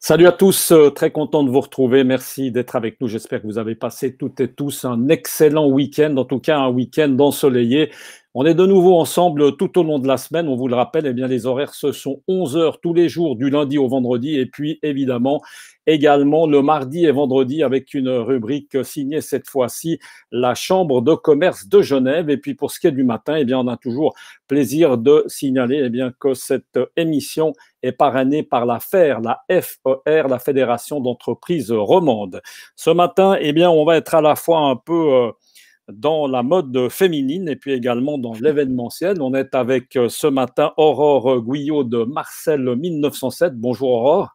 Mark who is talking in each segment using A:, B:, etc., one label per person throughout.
A: Salut à tous, très content de vous retrouver. Merci d'être avec nous. J'espère que vous avez passé toutes et tous un excellent week-end, en tout cas un week-end ensoleillé. On est de nouveau ensemble tout au long de la semaine. On vous le rappelle, eh bien, les horaires, ce sont 11 heures tous les jours, du lundi au vendredi. Et puis, évidemment, également le mardi et vendredi avec une rubrique signée cette fois-ci, la Chambre de commerce de Genève. Et puis, pour ce qui est du matin, eh bien, on a toujours plaisir de signaler eh bien, que cette émission est parrainée par la FER, la Fédération d'entreprises romandes. Ce matin, eh bien, on va être à la fois un peu dans la mode féminine et puis également dans l'événementiel. On est avec ce matin Aurore Guyot de Marcel 1907. Bonjour Aurore.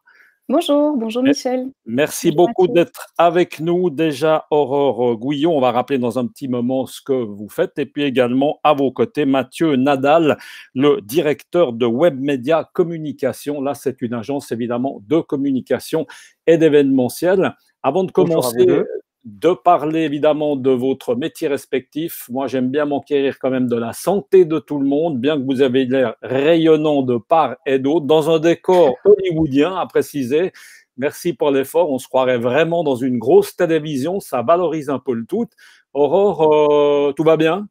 B: Bonjour, bonjour Michel.
A: Merci
B: Bonjour
A: beaucoup
B: Mathieu.
A: d'être avec nous. Déjà, Aurore Gouillon, on va rappeler dans un petit moment ce que vous faites. Et puis également, à vos côtés, Mathieu Nadal, le directeur de Webmedia Communication. Là, c'est une agence évidemment de communication et d'événementiel. Avant de
C: Bonjour à vous
A: commencer,
C: deux.
A: de parler évidemment de votre métier respectif, moi j'aime bien m'enquérir quand même de la santé de tout le monde, bien que vous avez l'air rayonnant de part et d'autre, dans un décor hollywoodien à préciser. Merci pour l'effort. On se croirait vraiment dans une grosse télévision. Ça valorise un peu le tout. Aurore, tout va bien?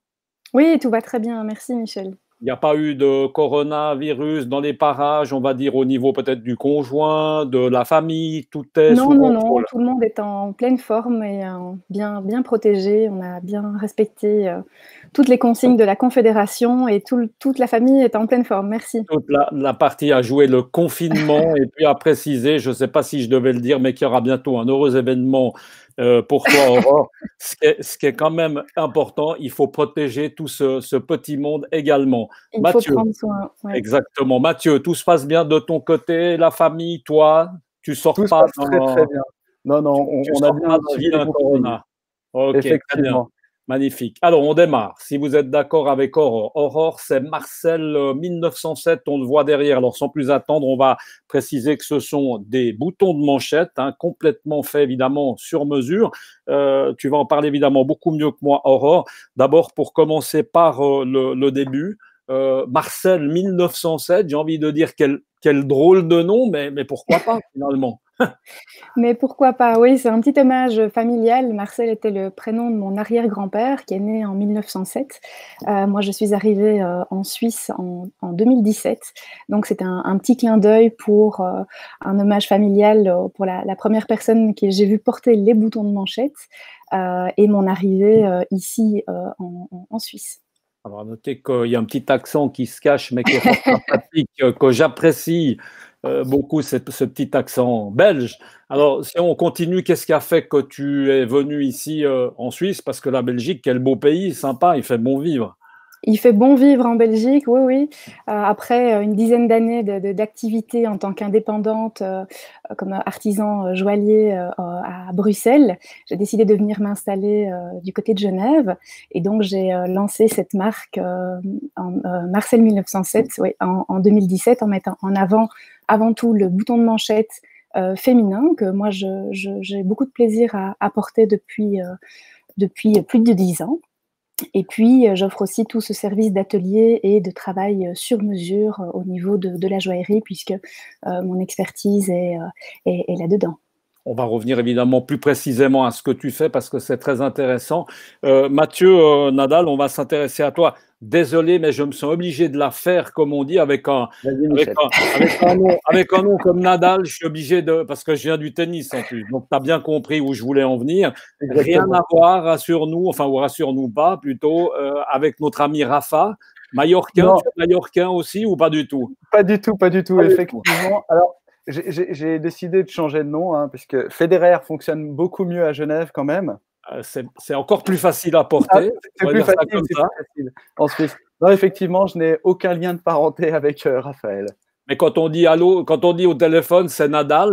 B: Oui, tout va très bien, merci Michel.
A: Il n'y a pas eu de coronavirus dans les parages, on va dire au niveau peut-être du conjoint, de la famille, tout est
B: Non,
A: sous
B: non, non,
A: contrôle.
B: tout le monde est en pleine forme et bien protégé. On a bien respecté toutes les consignes de la Confédération et toute la famille est en pleine forme, merci.
A: Toute la partie a joué le confinement et puis a précisé, je ne sais pas si je devais le dire, mais qu'il y aura bientôt un heureux événement pour toi, Aurore. Ce qui est quand même important, il faut protéger tout ce petit monde également.
B: Il faut
A: Mathieu,
B: prendre soin. Ouais.
A: exactement. Mathieu, tout se passe bien de ton côté, la famille, toi, tu sors
C: Tout se
A: pas
C: passe très très bien. Non, non,
A: tu
C: on a
A: sors pas
C: bien
A: d'un
C: suivi les
A: vilain
C: consignes.
A: corona. Ok, très bien.
C: Effectivement.
A: Magnifique. Alors, on démarre. Si vous êtes d'accord avec Aurore. Aurore, c'est Marcel 1907, on le voit derrière. Alors, sans plus attendre, on va préciser que ce sont des boutons de manchette, hein, complètement faits évidemment sur mesure. Tu vas en parler évidemment beaucoup mieux que moi, Aurore. D'abord, pour commencer par le début, Marcel 1907, j'ai envie de dire quel drôle de nom, mais pourquoi pas finalement?
B: Mais pourquoi pas? Oui, c'est un petit hommage familial. Marcel était le prénom de mon arrière-grand-père qui est né en 1907. Moi, je suis arrivée en Suisse en 2017. Donc, c'était un petit clin d'œil pour un hommage familial pour la première personne que j'ai vu porter les boutons de manchette et mon arrivée ici en Suisse.
A: Alors, notez qu'il y a un petit accent qui se cache, mais qui est fort sympathique, que j'apprécie beaucoup, ce petit accent belge. Alors, si on continue, qu'est-ce qui a fait que tu es venu ici en Suisse? Parce que la Belgique, quel beau pays, sympa, il fait bon vivre.
B: Il fait bon vivre en Belgique, oui, oui. Après une dizaine d'années d'activité en tant qu'indépendante, comme artisan joaillier à Bruxelles, j'ai décidé de venir m'installer du côté de Genève. Et donc, j'ai lancé cette marque Marcel 1907 oui, en 2017 en mettant en avant tout le bouton de manchette féminin que moi, j'ai beaucoup de plaisir à porter depuis plus de 10 ans. Et puis, j'offre aussi tout ce service d'atelier et de travail sur mesure au niveau de la joaillerie, puisque mon expertise est là-dedans.
A: On va revenir évidemment plus précisément à ce que tu fais parce que c'est très intéressant. Mathieu Nadal, on va s'intéresser à toi. Désolé, mais je me sens obligé de la faire, comme on dit, avec un nom comme Nadal. Je suis obligé parce que je viens du tennis en plus. Donc, tu as bien compris où je voulais en venir. Rien
C: Exactement.
A: à voir, rassure-nous, enfin, ou rassure-nous pas plutôt, avec notre ami Rafa. Mallorquin,
C: Non,
A: tu es Mallorquin aussi ou pas du tout?
C: pas du tout, pas du tout,
A: Pas du tout.
C: effectivement. Alors, j'ai décidé de changer de nom, hein, puisque Federer fonctionne beaucoup mieux à Genève quand même.
A: C'est encore plus facile à
C: Ah,
A: porter. On
C: c'est
A: va
C: plus
A: dire ça
C: facile,
A: comme
C: c'est
A: ça.
C: plus facile en Suisse. Non, effectivement, je n'ai aucun lien de parenté avec Raphaël.
A: Mais quand on dit allô, quand on dit au téléphone, c'est Nadal,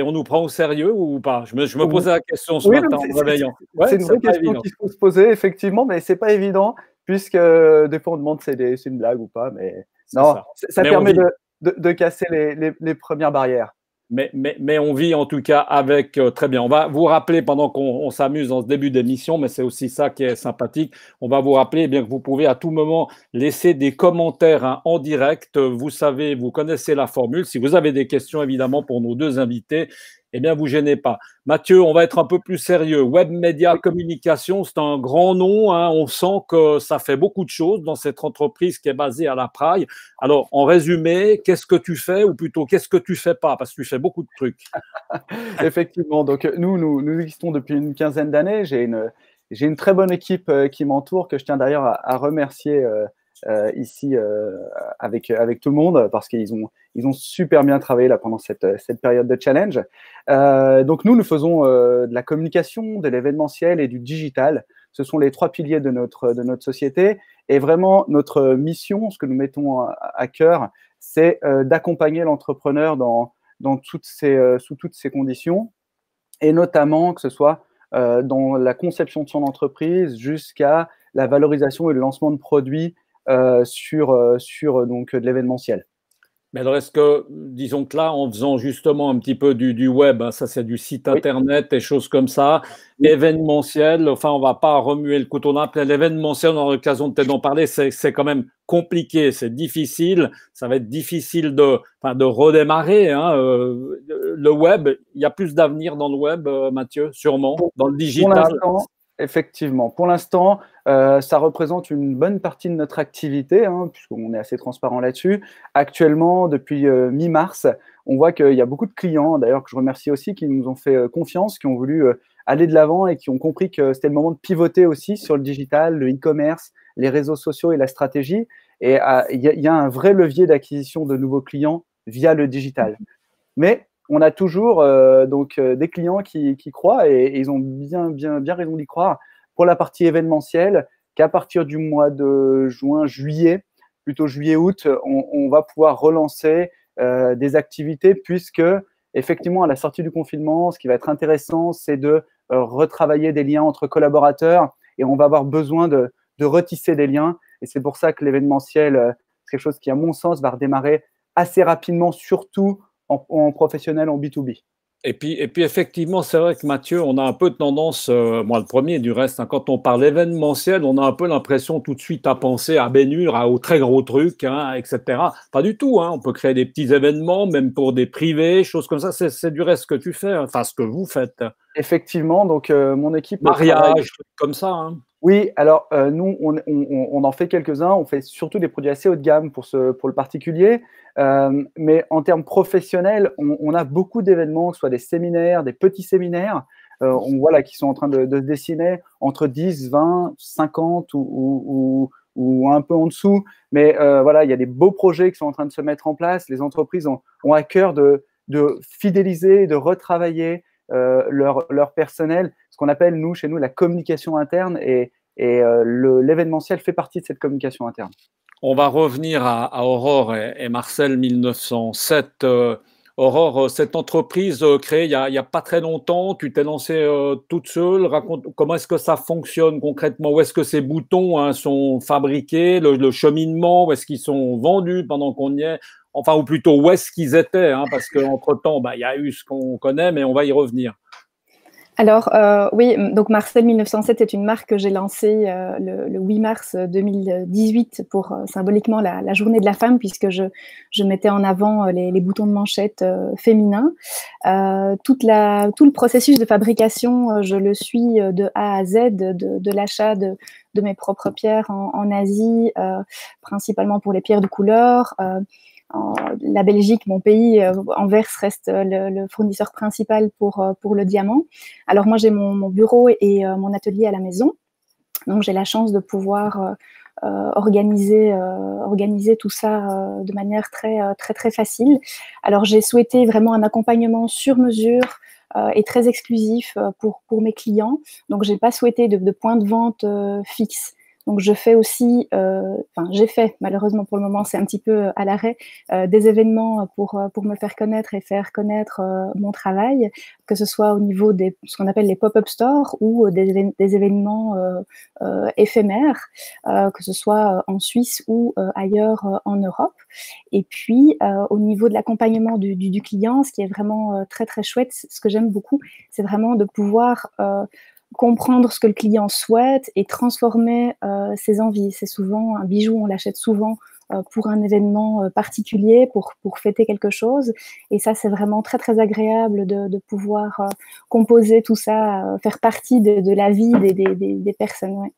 A: on nous prend au sérieux ou pas? Je me posais la question ce
C: Oui,
A: matin en me réveillant.
C: c'est
A: Ouais,
C: une
A: c'est
C: vraie
A: pas
C: question
A: évident.
C: qu'il faut se poser, effectivement, mais c'est pas évident, puisque des fois on demande si c'est une blague ou pas, mais
A: C'est
C: non,
A: ça.
C: ça
A: Mais on
C: permet
A: vit.
C: de casser les premières barrières.
A: Mais on vit en tout cas avec très bien. On va vous rappeler pendant qu'on s'amuse dans ce début d'émission, mais c'est aussi ça qui est sympathique. On va vous rappeler bien que vous pouvez à tout moment laisser des commentaires en direct. Vous savez, vous connaissez la formule. Si vous avez des questions évidemment pour nos deux invités, eh bien, vous gênez pas. Mathieu, on va être un peu plus sérieux. Web Média Communication, c'est un grand nom. Hein. On sent que ça fait beaucoup de choses dans cette entreprise qui est basée à La Praille. Alors, en résumé, qu'est-ce que tu fais ou plutôt qu'est-ce que tu fais pas? Parce que tu fais beaucoup de trucs.
C: Effectivement. Donc, nous existons depuis une quinzaine d'années. J'ai une très bonne équipe qui m'entoure, que je tiens d'ailleurs à remercier ici avec tout le monde parce qu'ils ont super bien travaillé là pendant cette période de challenge. Donc nous faisons de la communication, de l'événementiel et du digital. Ce sont les trois piliers de notre société. Et vraiment, notre mission, ce que nous mettons à cœur, c'est d'accompagner l'entrepreneur sous toutes ces conditions, et notamment que ce soit dans la conception de son entreprise jusqu'à la valorisation et le lancement de produits sur donc de l'événementiel.
A: Mais alors, est-ce que, disons que là, en faisant justement un petit peu du web, hein, ça c'est du site internet et choses comme ça, événementiel, enfin, on ne va pas remuer le couteau dans l'événementiel, on aura l'occasion peut-être d'en parler, c'est quand même compliqué, c'est difficile, ça va être difficile de redémarrer. Hein, le web, il y a plus d'avenir dans le web, Mathieu, sûrement, dans le digital.
C: Effectivement. Pour l'instant, ça représente une bonne partie de notre activité, hein, puisqu'on est assez transparent là-dessus. Actuellement, depuis mi-mars, on voit qu'il y a beaucoup de clients, d'ailleurs que je remercie aussi, qui nous ont fait confiance, qui ont voulu aller de l'avant et qui ont compris que c'était le moment de pivoter aussi sur le digital, le e-commerce, les réseaux sociaux et la stratégie. Et il y a un vrai levier d'acquisition de nouveaux clients via le digital. Mais on a toujours des clients qui croient et ils ont bien raison d'y croire pour la partie événementielle, qu'à partir du mois de juillet, plutôt juillet-août, on va pouvoir relancer des activités puisque, effectivement, à la sortie du confinement, ce qui va être intéressant, c'est de retravailler des liens entre collaborateurs et on va avoir besoin de retisser des liens. Et c'est pour ça que l'événementiel, c'est quelque chose qui, à mon sens, va redémarrer assez rapidement, surtout en professionnel, en B2B.
A: Et puis effectivement, c'est vrai que Mathieu, on a un peu de tendance, moi le premier du reste, hein, quand on parle événementiel, on a un peu l'impression tout de suite à penser à Bénure, aux très gros trucs, hein, etc. Pas du tout, hein, on peut créer des petits événements, même pour des privés, choses comme ça, c'est du reste ce que tu fais, hein, enfin ce que vous faites.
C: Effectivement, donc mon équipe…
A: Mariage, comme ça. Hein.
C: Oui, alors nous, on en fait quelques-uns, on fait surtout des produits assez haut de gamme pour le particulier, mais en termes professionnels, on a beaucoup d'événements, que ce soit des séminaires, des petits séminaires, on voit là qui sont en train de se dessiner entre 10, 20, 50 ou un peu en dessous, mais voilà, il y a des beaux projets qui sont en train de se mettre en place, les entreprises ont à cœur de fidéliser, de retravailler leur personnel, ce qu'on appelle, chez nous, la communication interne, et l'événementiel fait partie de cette communication interne.
A: On va revenir à Aurore et Marcel 1907. Aurore, cette entreprise créée il y a pas très longtemps, tu t'es lancée toute seule. Raconte comment est-ce que ça fonctionne concrètement, où est-ce que ces boutons sont fabriqués, le cheminement, où est-ce qu'ils sont vendus pendant qu'on y est, enfin, ou plutôt où est-ce qu'ils étaient, hein, parce qu'entre-temps, il y a eu ce qu'on connaît, mais on va y revenir.
B: Alors, oui, donc Marcel 1907 est une marque que j'ai lancée le 8 mars 2018 pour symboliquement la journée de la femme, puisque je mettais en avant les boutons de manchette féminins. Tout le processus de fabrication, je le suis de A à Z, de l'achat de mes propres pierres en Asie, principalement pour les pierres de couleur. La Belgique, mon pays, Anvers reste le fournisseur principal pour le diamant. Alors moi, j'ai mon bureau et mon atelier à la maison. Donc, j'ai la chance de pouvoir organiser tout ça de manière très facile. Alors, j'ai souhaité vraiment un accompagnement sur mesure et très exclusif pour mes clients. Donc, j'ai pas souhaité de point de vente fixe. Donc, je fais aussi, j'ai fait, malheureusement pour le moment, c'est un petit peu à l'arrêt, des événements pour me faire connaître et faire connaître mon travail, que ce soit au niveau des ce qu'on appelle les pop-up stores ou des événements éphémères, que ce soit en Suisse ou ailleurs en Europe. Et puis, au niveau de l'accompagnement du client, ce qui est vraiment très, très chouette, ce que j'aime beaucoup, c'est vraiment de pouvoir comprendre ce que le client souhaite et transformer ses envies. C'est souvent un bijou, on l'achète souvent pour un événement particulier, pour fêter quelque chose. Et ça, c'est vraiment très, très agréable de pouvoir composer tout ça, faire partie de la vie des personnes. Ouais.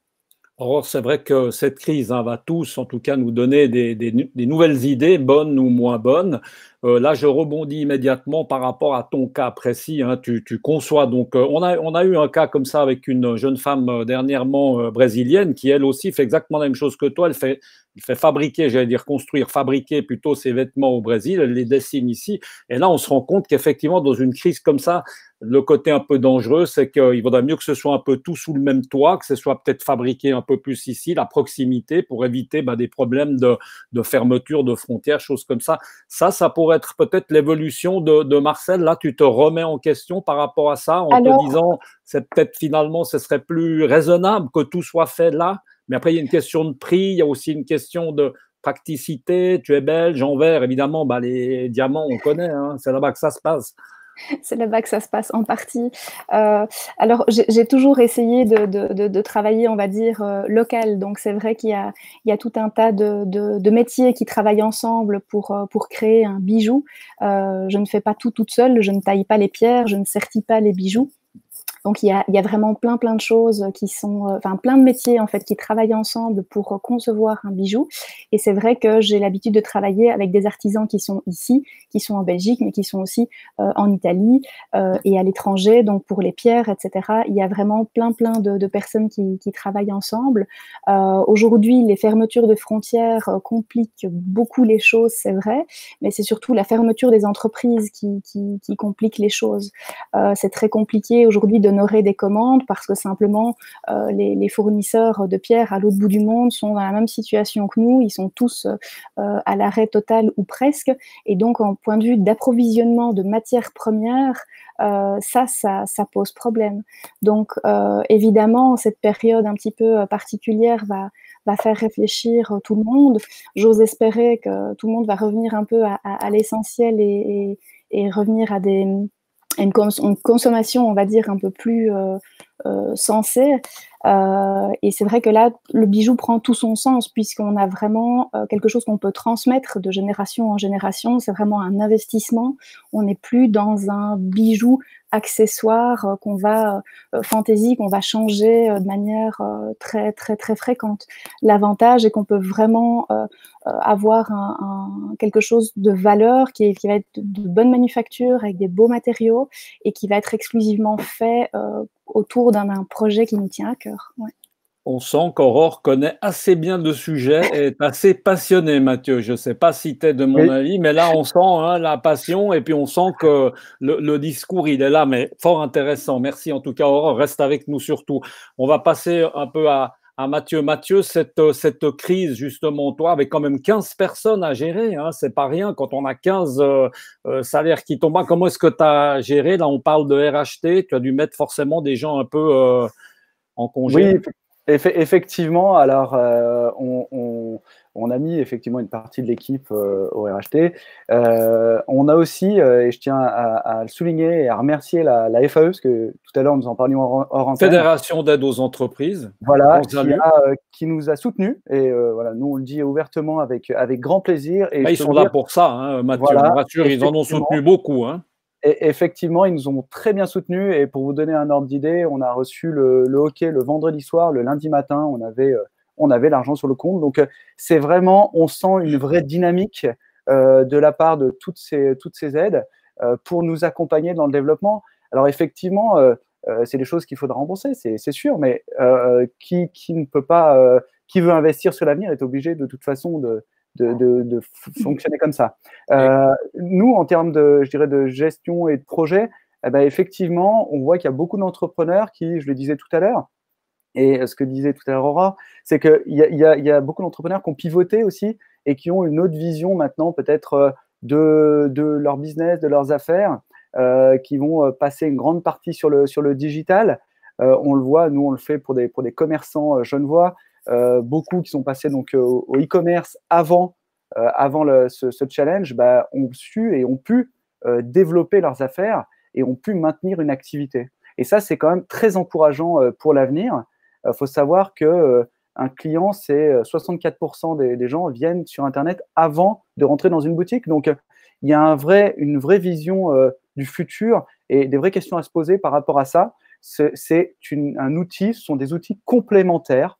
A: Or, c'est vrai que cette crise va tous, en tout cas, nous donner des nouvelles idées, bonnes ou moins bonnes. Là, je rebondis immédiatement par rapport à ton cas précis. Hein. Tu conçois donc, on a eu un cas comme ça avec une jeune femme dernièrement brésilienne qui, elle aussi, fait exactement la même chose que toi. Elle fait fabriquer, j'allais dire construire, fabriquer plutôt ses vêtements au Brésil. Elle les dessine ici. Et là, on se rend compte qu'effectivement, dans une crise comme ça, le côté un peu dangereux, c'est qu'il vaudrait mieux que ce soit un peu tout sous le même toit, que ce soit peut-être fabriqué un peu plus ici, la proximité, pour éviter des problèmes de fermeture de frontières, choses comme ça. Ça pourrait être peut-être l'évolution de Marcel. Là, tu te remets en question par rapport à ça, en te disant, c'est peut-être finalement, ce serait plus raisonnable que tout soit fait là. Mais après, il y a une question de prix, il y a aussi une question de praticité. Tu es belge, Anvers, évidemment, les diamants, on connaît, hein, c'est là-bas que ça se passe.
B: C'est là-bas que ça se passe en partie. Alors, j'ai toujours essayé de travailler, on va dire, local. Donc, c'est vrai qu'il y a tout un tas de métiers qui travaillent ensemble pour créer un bijou. Je ne fais pas tout toute seule, je ne taille pas les pierres, je ne sertis pas les bijoux. Donc, il y a vraiment plein de choses qui sont, plein de métiers en fait qui travaillent ensemble pour concevoir un bijou. Et c'est vrai que j'ai l'habitude de travailler avec des artisans qui sont ici, qui sont en Belgique, mais qui sont aussi en Italie et à l'étranger. Donc, pour les pierres, etc. Il y a vraiment plein de personnes qui travaillent ensemble. Aujourd'hui, les fermetures de frontières compliquent beaucoup les choses, c'est vrai, mais c'est surtout la fermeture des entreprises qui complique les choses. C'est très compliqué aujourd'hui d'honorer des commandes parce que simplement les fournisseurs de pierres à l'autre bout du monde sont dans la même situation que nous, ils sont tous à l'arrêt total ou presque, et donc en point de vue d'approvisionnement de matières premières, ça pose problème. Donc évidemment, cette période un petit peu particulière va faire réfléchir tout le monde. J'ose espérer que tout le monde va revenir un peu à l'essentiel et revenir à une consommation, on va dire, un peu plus sensée. Et c'est vrai que là, le bijou prend tout son sens puisqu'on a vraiment quelque chose qu'on peut transmettre de génération en génération. C'est vraiment un investissement. On n'est plus dans un bijou accessoire qu'on va fantaisie, qu'on va changer de manière très fréquente. L'avantage est qu'on peut vraiment avoir quelque chose de valeur qui va être de bonne manufacture avec des beaux matériaux et qui va être exclusivement fait autour d'un projet qui nous tient à cœur. Ouais.
A: On sent qu'Aurore connaît assez bien le sujet et est assez passionnée, Mathieu. Je ne sais pas si tu es de mon avis, mais là, on sent la passion et puis on sent que le discours, il est là, mais fort intéressant. Merci en tout cas, Aurore. Reste avec nous surtout. On va passer un peu à Mathieu. Mathieu, cette crise, justement, toi, avec quand même 15 personnes à gérer, hein, c'est pas rien quand on a 15 salaires qui tombent. Comment est-ce que tu as géré? Là, on parle de RHT. Tu as dû mettre forcément des gens un peu en congé.
C: Oui, effectivement, alors on a mis effectivement une partie de l'équipe au RHT. On a aussi, et je tiens à le souligner et à remercier la FAE, parce que tout à l'heure nous en parlions hors antenne.
A: Fédération d'aide aux entreprises.
C: Voilà, qui nous a soutenus. Et voilà, nous on le dit ouvertement avec grand plaisir. Et
A: ils sont là pour ça, hein, Mathieu. Voilà, rassure, ils en ont soutenu beaucoup. Hein.
C: Et effectivement, ils nous ont très bien soutenus. Et pour vous donner un ordre d'idée, on a reçu le hockey le vendredi soir, le lundi matin, on avait l'argent sur le compte. Donc, c'est vraiment, on sent une vraie dynamique de la part de toutes ces aides pour nous accompagner dans le développement. Alors, effectivement, c'est des choses qu'il faudra rembourser, c'est sûr, mais qui ne peut pas, qui veut investir sur l'avenir est obligé de toute façon de fonctionner comme ça. Nous, en termes je dirais, de gestion et de projet, effectivement, on voit qu'il y a beaucoup d'entrepreneurs qui, je le disais tout à l'heure, Et ce que disait tout à l'heure Aurore, c'est qu'il y a beaucoup d'entrepreneurs qui ont pivoté aussi et qui ont une autre vision maintenant peut-être de leur business, de leurs affaires, qui vont passer une grande partie sur le digital. On le voit, nous on le fait pour des commerçants genevois, beaucoup qui sont passés donc au e-commerce avant ce challenge, ont su et ont pu développer leurs affaires et ont pu maintenir une activité. Et ça, c'est quand même très encourageant pour l'avenir. Faut savoir que un client, c'est 64% des gens viennent sur Internet avant de rentrer dans une boutique. Donc, il y a une vraie vision du futur et des vraies questions à se poser par rapport à ça. C'est un outil, ce sont des outils complémentaires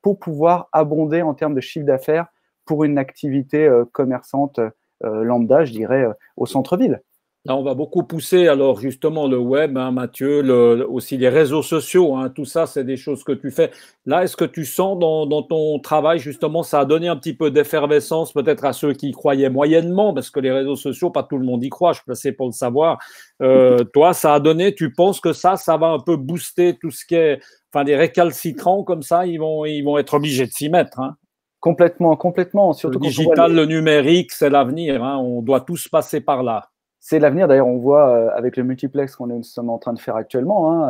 C: pour pouvoir abonder en termes de chiffre d'affaires pour une activité commerçante lambda, je dirais, au centre-ville.
A: Là, on va beaucoup pousser alors justement le web, hein, Mathieu, aussi les réseaux sociaux, hein, tout ça, c'est des choses que tu fais. Là, est-ce que tu sens dans ton travail, justement, ça a donné un petit peu d'effervescence peut-être à ceux qui y croyaient moyennement, parce que les réseaux sociaux, pas tout le monde y croit, je suis placé pour le savoir. Toi, ça a donné, tu penses que ça va un peu booster tout ce qui est, enfin, des récalcitrants comme ça, ils vont être obligés de s'y mettre, hein.
C: Complètement, complètement. Surtout
A: le digital, le numérique, c'est l'avenir, hein, on doit tous passer par là.
C: C'est l'avenir. D'ailleurs, on voit avec le multiplex qu'on nous sommes en train de faire actuellement.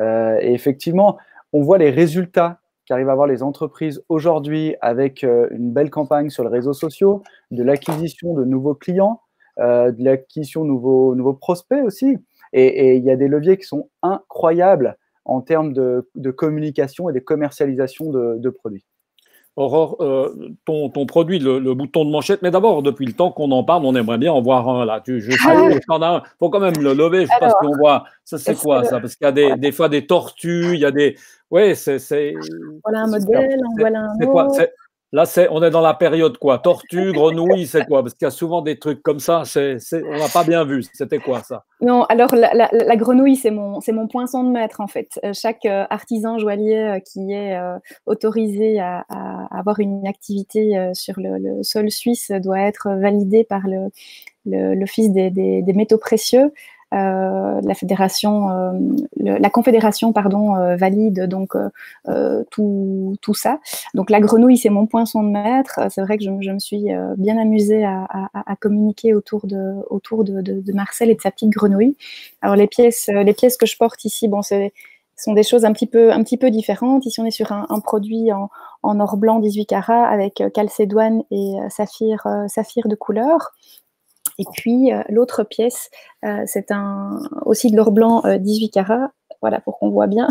C: Et effectivement, on voit les résultats qu'arrivent à avoir les entreprises aujourd'hui avec une belle campagne sur les réseaux sociaux, de l'acquisition de nouveaux clients, de l'acquisition de nouveaux prospects aussi. Et il y a des leviers qui sont incroyables en termes de communication et de commercialisation de produits.
A: Aurore, ton produit, le bouton de manchette, mais d'abord, depuis le temps qu'on en parle, on aimerait bien en voir un là. Je sais qu'il il faut quand même le lever, je ne sais pas si on voit. Ça, c'est quoi ça? Parce qu'il y a des fois des tortues, il y a des. Oui, c'est.
B: Voilà un modèle, on voit un autre.
A: Là, on est dans la période quoi? Tortue, grenouille, c'est quoi? Parce qu'il y a souvent des trucs comme ça, on n'a pas bien vu. C'était quoi ça?
B: Non, alors la grenouille, c'est mon poinçon de maître en fait. Chaque artisan joaillier qui est autorisé à avoir une activité sur le sol suisse doit être validé par l'Office des métaux précieux. La confédération valide donc tout ça. Donc la grenouille, c'est mon poinçon de maître. C'est vrai que je me suis bien amusée à communiquer autour de Marcel et de sa petite grenouille. Alors les pièces que je porte ici, bon, sont des choses un petit peu différentes. Ici, on est sur un produit en or blanc 18 carats avec calcédoine et saphir de couleur. Et puis, l'autre pièce, c'est aussi de l'or blanc 18 carats. Voilà, pour qu'on voit bien.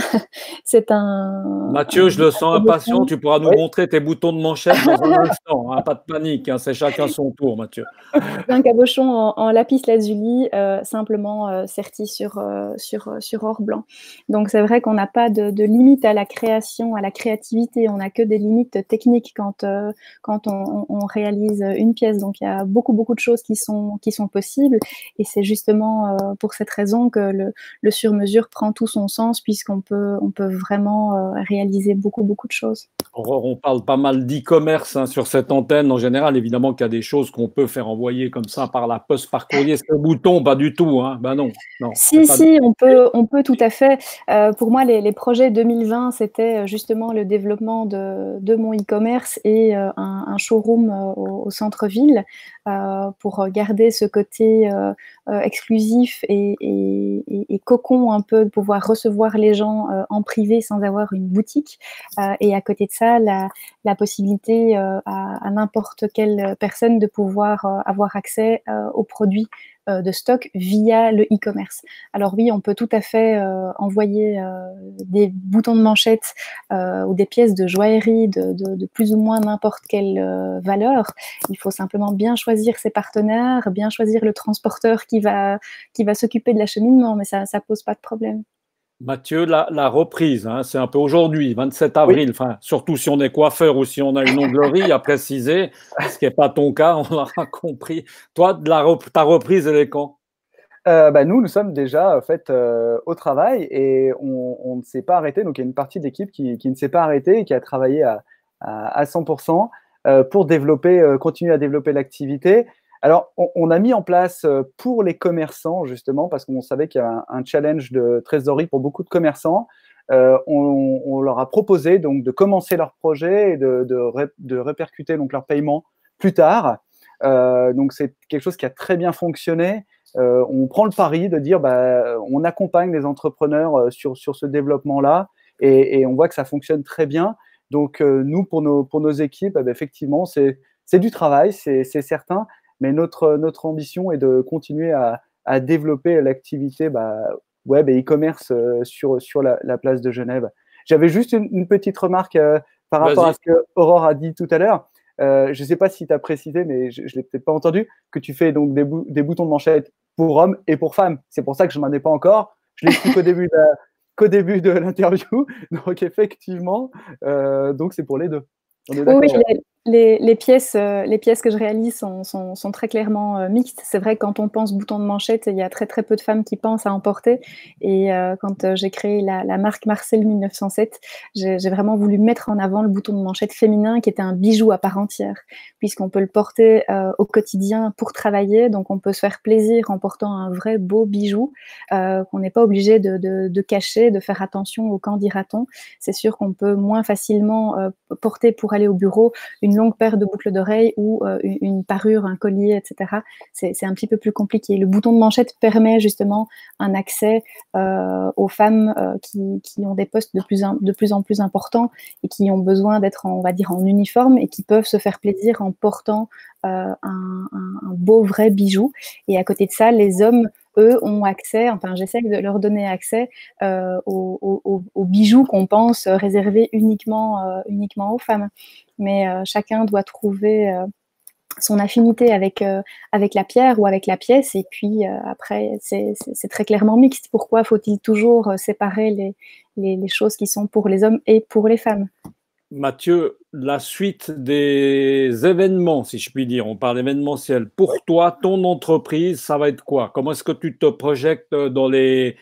B: C'est
A: Mathieu, je le sens impatient. Tu pourras nous montrer tes boutons de manchette dans un instant. Hein. Pas de panique, hein. C'est chacun son tour, Mathieu.
B: Un cabochon en lapis lazuli, simplement serti sur or blanc. Donc, c'est vrai qu'on n'a pas de limite à la création, à la créativité. On n'a que des limites techniques quand on réalise une pièce. Donc, il y a beaucoup de choses qui sont possibles. Et c'est justement pour cette raison que le sur-mesure prend tout son sens, puisqu'on peut vraiment réaliser beaucoup de choses.
A: Aurore, on parle pas mal d'e-commerce hein, sur cette antenne. En général, évidemment qu'il y a des choses qu'on peut faire envoyer comme ça par la poste, par courrier. C'est le bouton, pas du tout. Hein. Ben non.
B: Si, on peut tout à fait. Pour moi, les projets 2020, c'était justement le développement de mon e-commerce et un showroom au centre-ville pour garder ce côté exclusif et cocon un peu, de pouvoir recevoir les gens en privé sans avoir une boutique. Et à côté de ça, la possibilité à n'importe quelle personne de pouvoir avoir accès aux produits de stock via le e-commerce. Alors oui, on peut tout à fait envoyer des boutons de manchette ou des pièces de joaillerie de plus ou moins n'importe quelle valeur. Il faut simplement bien choisir ses partenaires, bien choisir le transporteur qui va s'occuper de l'acheminement, mais ça pose pas de problème.
A: Mathieu, la reprise, hein, c'est un peu aujourd'hui, 27 avril, oui. Surtout si on est coiffeur ou si on a une onglerie à préciser, ce qui n'est pas ton cas, on l'aura compris. Toi, ta reprise, elle est quand?
C: Nous sommes déjà en fait, au travail et on ne s'est pas arrêté. Donc, il y a une partie de l'équipe qui ne s'est pas arrêtée et qui a travaillé à 100% pour continuer à développer l'activité. Alors, on a mis en place pour les commerçants, justement, parce qu'on savait qu'il y avait un challenge de trésorerie pour beaucoup de commerçants, on leur a proposé donc de commencer leur projet et de répercuter donc leur paiement plus tard. Donc c'est quelque chose qui a très bien fonctionné. On prend le pari de dire on accompagne les entrepreneurs sur ce développement-là et on voit que ça fonctionne très bien. Donc nous, pour nos équipes, effectivement, c'est du travail, c'est certain, mais notre ambition est de continuer à développer l'activité web et e-commerce sur la place de Genève. J'avais juste une petite remarque par rapport à ce que Aurore a dit tout à l'heure. Je ne sais pas si tu as précisé, mais je ne l'ai peut-être pas entendu, que tu fais donc des boutons de manchette pour hommes et pour femmes. C'est pour ça que je n'en ai pas encore. Je l'ai su qu'au début de l'interview. Donc, effectivement, donc c'est pour les deux. On est d'accord.
B: Oui, les pièces que je réalise sont très clairement mixtes. C'est vrai que quand on pense bouton de manchette, il y a très très peu de femmes qui pensent à en porter. Et quand j'ai créé la marque Marcel 1907, j'ai vraiment voulu mettre en avant le bouton de manchette féminin qui était un bijou à part entière, puisqu'on peut le porter au quotidien pour travailler. Donc on peut se faire plaisir en portant un vrai beau bijou qu'on n'est pas obligé de cacher, de faire attention au quand dira-t-on. C'est sûr qu'on peut moins facilement porter pour aller au bureau une longue paire de boucles d'oreilles ou une parure, un collier, etc. C'est un petit peu plus compliqué. Le bouton de manchette permet justement un accès aux femmes qui ont des postes de plus en plus importants et qui ont besoin d'être, on va dire, en uniforme et qui peuvent se faire plaisir en portant un beau vrai bijou. Et à côté de ça, les hommes, eux, ont accès, enfin j'essaie de leur donner accès aux bijoux qu'on pense réservés uniquement aux femmes. Mais chacun doit trouver son affinité avec la pierre ou avec la pièce. Et puis après, c'est très clairement mixte. Pourquoi faut-il toujours séparer les choses qui sont pour les hommes et pour les femmes?
A: Mathieu, la suite des événements, si je puis dire, on parle événementiel. Pour toi, ton entreprise, ça va être quoi? Comment est-ce que tu te projettes dans les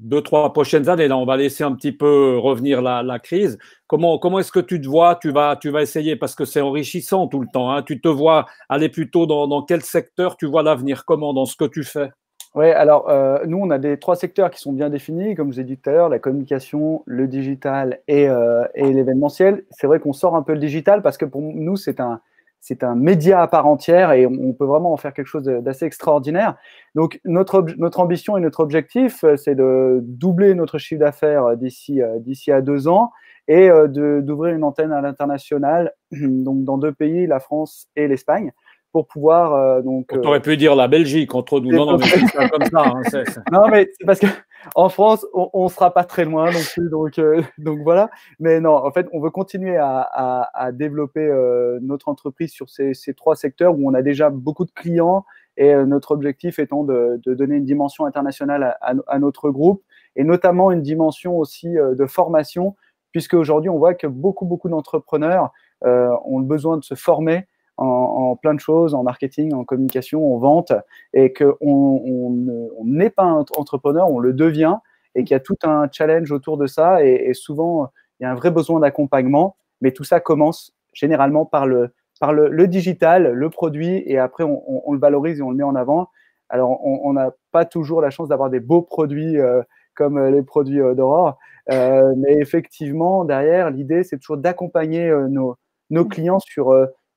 A: 2-3 prochaines années? Là, on va laisser un petit peu revenir la crise. Comment est-ce que tu te vois? Tu vas essayer, parce que c'est enrichissant tout le temps, hein. Tu te vois aller plutôt dans quel secteur? Tu vois l'avenir comment dans ce que tu fais?
C: Oui, alors nous, on a 3 secteurs qui sont bien définis, comme je vous ai dit tout à l'heure, la communication, le digital et l'événementiel. C'est vrai qu'on sort un peu le digital parce que pour nous, c'est un média à part entière et on peut vraiment en faire quelque chose d'assez extraordinaire. Donc, notre ambition et notre objectif, c'est de doubler notre chiffre d'affaires d'ici à 2 ans et d'ouvrir une antenne à l'international, donc dans 2 pays, la France et l'Espagne, pour pouvoir
A: On aurait pu dire la Belgique entre nous. Non, mais c'est ça comme ça. Hein,
C: Non, mais c'est parce qu'en France, on ne sera pas très loin non plus. Donc voilà. Mais non, en fait, on veut continuer à développer notre entreprise sur ces 3 secteurs où on a déjà beaucoup de clients et notre objectif étant de donner une dimension internationale à notre groupe et notamment une dimension aussi de formation, puisque aujourd'hui, on voit que beaucoup d'entrepreneurs ont le besoin de se former en plein de choses, en marketing, en communication, en vente, et qu'on n'est pas un entrepreneur, on le devient, et qu'il y a tout un challenge autour de ça, et souvent, il y a un vrai besoin d'accompagnement, mais tout ça commence généralement par le digital, le produit, et après, on le valorise et on le met en avant. Alors, on n'a pas toujours la chance d'avoir des beaux produits comme les produits d'Aurore, mais effectivement, derrière, l'idée, c'est toujours d'accompagner nos clients sur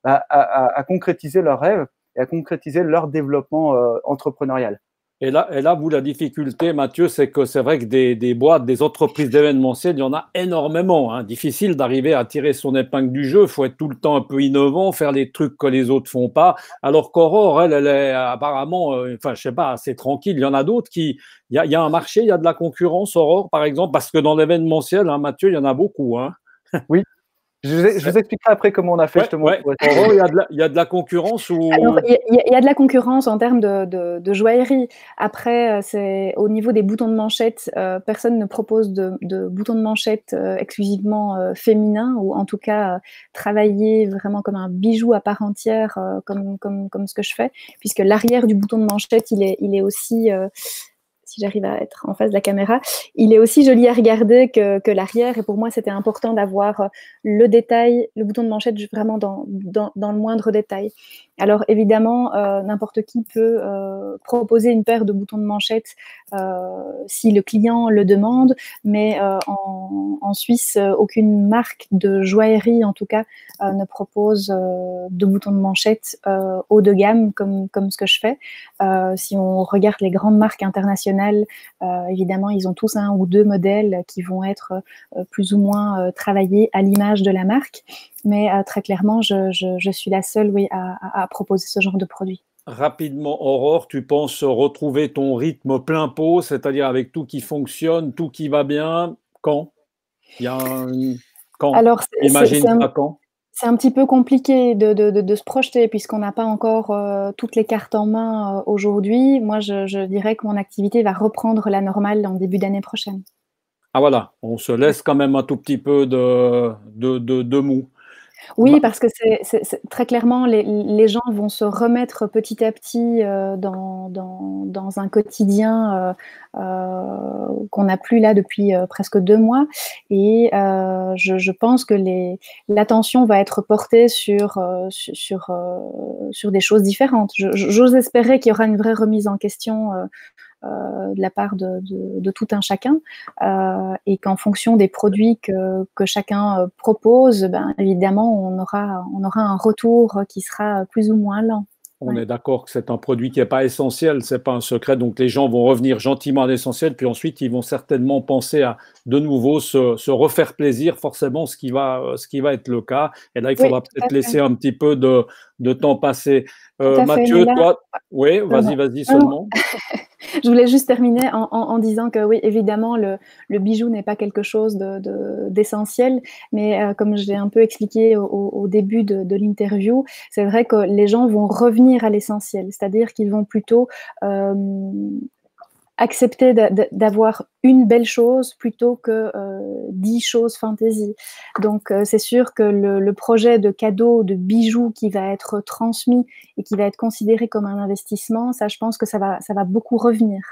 C: à concrétiser leurs rêves et à concrétiser leur développement entrepreneurial.
A: Et là, vous, la difficulté, Mathieu, c'est que c'est vrai que des boîtes, des entreprises d'événementiel, il y en a énormément. Hein. Difficile d'arriver à tirer son épingle du jeu. Il faut être tout le temps un peu innovant, faire les trucs que les autres font pas. Alors qu'Aurore, elle est apparemment, enfin, je sais pas, assez tranquille. Il y en a d'autres qui, il y a un marché, il y a de la concurrence, Aurore, par exemple, parce que dans l'événementiel, hein, Mathieu, il y en a beaucoup. Hein.
C: Oui. Je vous expliquerai après comment on a fait justement.
A: Ouais. Aurore, il y a de la concurrence ou...
B: Alors, il y a de la concurrence en termes de joaillerie. Après, c'est au niveau des boutons de manchette, personne ne propose de boutons de manchette exclusivement féminins, ou en tout cas travailler vraiment comme un bijou à part entière, comme ce que je fais, puisque l'arrière du bouton de manchette, il est aussi... si j'arrive à être en face de la caméra, il est aussi joli à regarder que l'arrière. Et pour moi, c'était important d'avoir le détail, le bouton de manchette vraiment dans le moindre détail. Alors évidemment, n'importe qui peut proposer une paire de boutons de manchette si le client le demande, mais en Suisse, aucune marque de joaillerie, en tout cas, ne propose de boutons de manchette haut de gamme comme ce que je fais. Si on regarde les grandes marques internationales, évidemment, ils ont tous un ou deux modèles qui vont être plus ou moins travaillés à l'image de la marque. Mais très clairement, je suis la seule, oui, à proposer ce genre de produit.
A: Rapidement, Aurore, tu penses retrouver ton rythme plein pot, c'est-à-dire avec tout qui fonctionne, tout qui va bien, quand? Il y a quand?
B: Alors,
A: Imagine ça quand?
B: c'est un petit peu compliqué de se projeter puisqu'on n'a pas encore toutes les cartes en main aujourd'hui. Moi, je dirais que mon activité va reprendre la normale en début d'année prochaine.
A: Ah voilà, on se laisse quand même un tout petit peu de mou.
B: Oui, parce que très clairement, les gens vont se remettre petit à petit dans un quotidien qu'on n'a plus là depuis presque 2 mois. Et je pense que l'attention va être portée sur des choses différentes. J'ose espérer qu'il y aura une vraie remise en question de la part de tout un chacun et qu'en fonction des produits que chacun propose, ben, évidemment, on aura un retour qui sera plus ou moins lent.
A: On est d'accord que c'est un produit qui n'est pas essentiel, ce n'est pas un secret. Donc les gens vont revenir gentiment à l'essentiel, puis ensuite ils vont certainement penser à de nouveau se refaire plaisir, forcément, ce qui va être le cas. Et là, il faudra peut-être laisser un petit peu de temps passer. Mathieu, toi, oui, vas-y seulement.
B: Je voulais juste terminer en disant que oui, évidemment, le bijou n'est pas quelque chose d'essentiel, mais comme je l'ai un peu expliqué au début de l'interview, c'est vrai que les gens vont revenir à l'essentiel, c'est-à-dire qu'ils vont plutôt accepter d'avoir une belle chose plutôt que 10 choses fantaisie. Donc, c'est sûr que le projet de cadeau, de bijoux qui va être transmis et qui va être considéré comme un investissement, ça, je pense que ça va beaucoup revenir.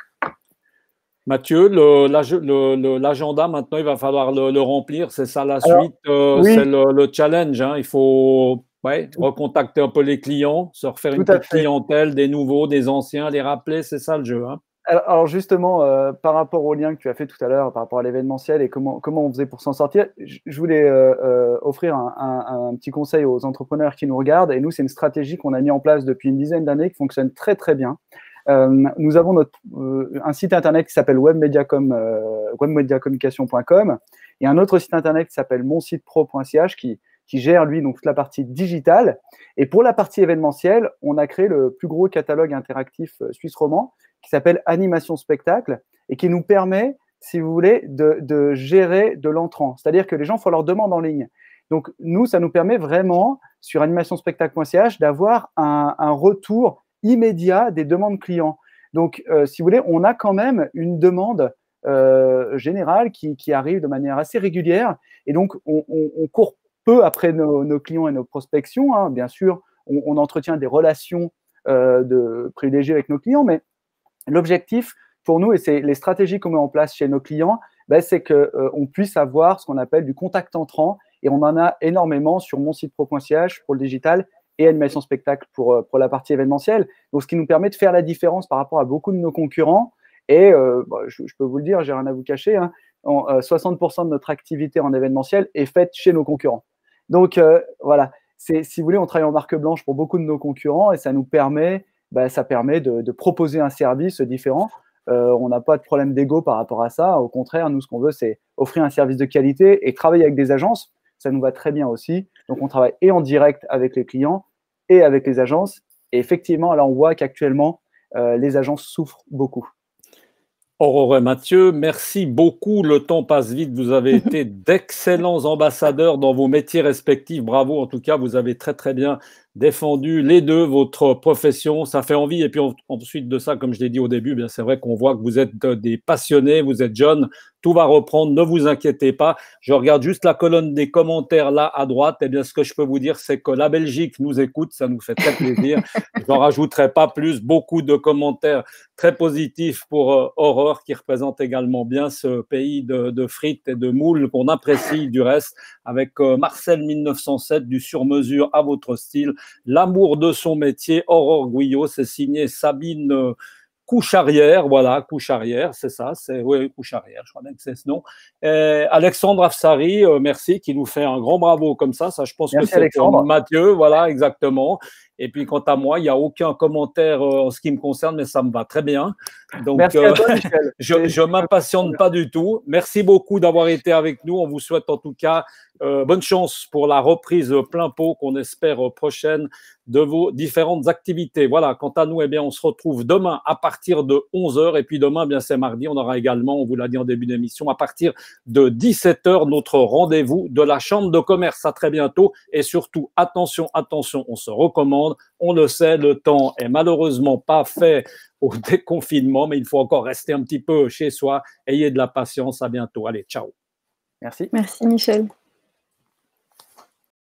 A: Mathieu, l'agenda, maintenant, il va falloir le remplir. C'est ça la suite,
C: oui.
A: C'est le challenge. Hein. Il faut recontacter un peu les clients, se refaire une petite clientèle, des nouveaux, des anciens, les rappeler. C'est ça le jeu. Hein.
C: Alors justement, par rapport au lien que tu as fait tout à l'heure, par rapport à l'événementiel et comment on faisait pour s'en sortir, je voulais offrir un petit conseil aux entrepreneurs qui nous regardent. Et nous, c'est une stratégie qu'on a mis en place depuis une dizaine d'années qui fonctionne très, très bien. Nous avons un site internet qui s'appelle webmediacommunication.com et un autre site internet qui s'appelle monsitepro.ch qui gère, lui, donc toute la partie digitale. Et pour la partie événementielle, on a créé le plus gros catalogue interactif suisse romand qui s'appelle Animation Spectacle et qui nous permet, si vous voulez, de gérer de l'entrant. C'est-à-dire que les gens font leurs demandes en ligne. Donc, nous, ça nous permet vraiment, sur animationspectacle.ch, d'avoir un retour immédiat des demandes clients. Donc, si vous voulez, on a quand même une demande générale qui arrive de manière assez régulière. Et donc, on court peu après nos clients et nos prospections. Hein. Bien sûr, on entretient des relations privilégiées avec nos clients, mais l'objectif pour nous, et c'est les stratégies qu'on met en place chez nos clients, c'est qu'on puisse avoir ce qu'on appelle du contact entrant. Et on en a énormément sur monsitepro.ch pour le digital et animation spectacle pour la partie événementielle. Donc, ce qui nous permet de faire la différence par rapport à beaucoup de nos concurrents. Et je peux vous le dire, j'ai rien à vous cacher, hein, 60% de notre activité en événementiel est faite chez nos concurrents. Donc, voilà, si vous voulez, on travaille en marque blanche pour beaucoup de nos concurrents et ça nous permet, de proposer un service différent. On n'a pas de problème d'ego par rapport à ça. Au contraire, nous, ce qu'on veut, c'est offrir un service de qualité et travailler avec des agences. Ça nous va très bien aussi. Donc, on travaille et en direct avec les clients et avec les agences. Et effectivement, là, on voit qu'actuellement, les agences souffrent beaucoup.
A: Aurore et Mathieu, merci beaucoup. Le temps passe vite. Vous avez été d'excellents ambassadeurs dans vos métiers respectifs. Bravo. En tout cas, vous avez très, très bien défendu les deux, votre profession. Ça fait envie. Et puis ensuite de ça, comme je l'ai dit au début, bien c'est vrai qu'on voit que vous êtes des passionnés, vous êtes jeunes. Tout va reprendre. Ne vous inquiétez pas. Je regarde juste la colonne des commentaires là à droite. Eh bien, ce que je peux vous dire, c'est que la Belgique nous écoute. Ça nous fait très plaisir. Je n'en rajouterai pas plus. Beaucoup de commentaires très positifs pour Aurore, qui représente également bien ce pays de frites et de moules qu'on apprécie du reste, avec Marcel 1907, du sur-mesure à votre style. l'amour de son métier. Aurore Guyot, c'est signé Sabine couche arrière, voilà, couche arrière, c'est ça, c'est oui, couche arrière, je crois même que c'est ce nom. Alexandre Afsari, merci, qui nous fait un grand bravo comme ça je pense
C: merci
A: que c'est pour
C: Alexandre.
A: Mathieu, voilà, exactement. Et puis quant à moi, il n'y a aucun commentaire en ce qui me concerne, mais ça me va très bien. Donc,
C: merci à toi, Michel.
A: je ne m'impatiente pas du tout. Merci beaucoup d'avoir été avec nous. On vous souhaite en tout cas bonne chance pour la reprise plein pot qu'on espère prochaine de vos différentes activités. Voilà, quant à nous, eh bien, on se retrouve demain à partir de 11h. Et puis demain, bien c'est mardi, on aura également, on vous l'a dit en début d'émission, à partir de 17h, notre rendez-vous de la Chambre de commerce. À très bientôt. Et surtout, attention, attention, on se recommande. On le sait, le temps est malheureusement pas fait au déconfinement, mais il faut encore rester un petit peu chez soi. Ayez de la patience. À bientôt. Allez, ciao.
C: Merci.
B: Merci Michel.